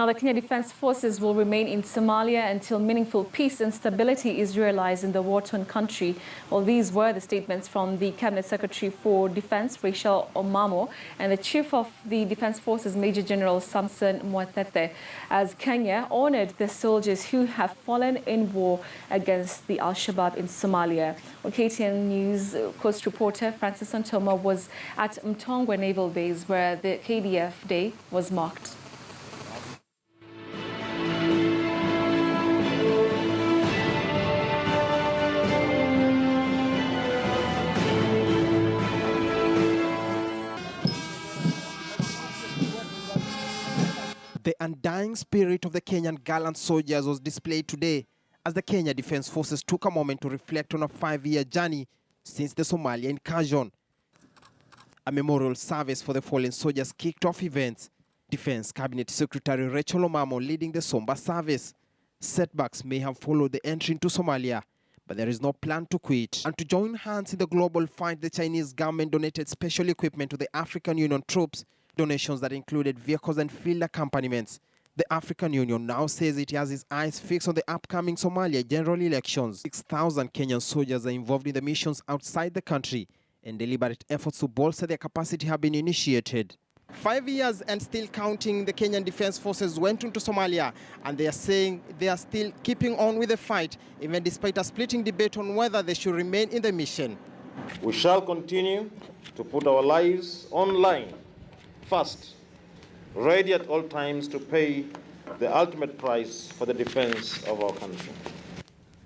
Now, the Kenya Defence Forces will remain in Somalia until meaningful peace and stability is realized in the war-torn country. Well, these were the statements from the Cabinet Secretary for Defence, Raychelle Omamo, and the Chief of the Defence Forces, Major General Samson Mwathethe, as Kenya honored the soldiers who have fallen in war against the Shaabab in Somalia. Well, KTN News Coast reporter Francis Ontomwa was at Mtongwe Naval Base, where the KDF Day was marked. The undying spirit of the Kenyan gallant soldiers was displayed today as the Kenya Defence Forces took a moment to reflect on a 5-year journey since the Somalia incursion. A memorial service for the fallen soldiers kicked off events. Defence Cabinet Secretary Raychelle Omamo leading the somber service. Setbacks may have followed the entry into Somalia, but there is no plan to quit. And to join hands in the global fight, the Chinese government donated special equipment to the African Union troops, donations that included vehicles and field accompaniments. The African Union now says it has its eyes fixed on the upcoming Somalia general elections. 6,000 Kenyan soldiers are involved in the missions outside the country, and deliberate efforts to bolster their capacity have been initiated. 5 years and still counting, the Kenyan Defence Forces went into Somalia, and they are saying they are still keeping on with the fight, even despite a splitting debate on whether they should remain in the mission. We shall continue to put our lives on line first, ready at all times to pay the ultimate price for the defense of our country.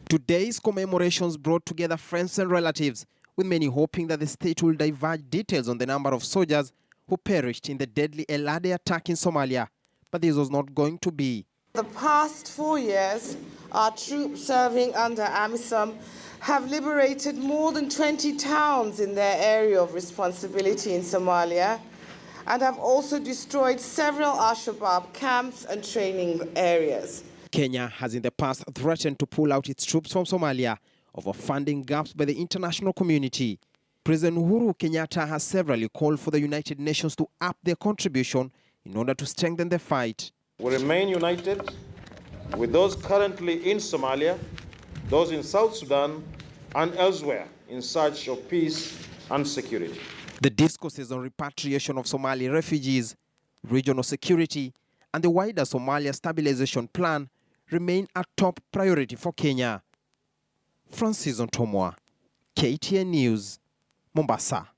Today's commemorations brought together friends and relatives, with many hoping that the state will divulge details on the number of soldiers who perished in the deadly El Ade attack in Somalia. But this was not going to be. The past 4 years, our troops serving under AMISOM have liberated more than 20 towns in their area of responsibility in Somalia, and have also destroyed several Shaabab camps and training areas. Kenya has in the past threatened to pull out its troops from Somalia over funding gaps by the international community. President Uhuru Kenyatta has severally called for the United Nations to up their contribution in order to strengthen the fight. We remain united with those currently in Somalia, those in South Sudan, and elsewhere in search of peace and security. The discourses on repatriation of Somali refugees, regional security, and the wider Somalia stabilization plan remain a top priority for Kenya. Francis Ontomwa, KTN News, Mombasa.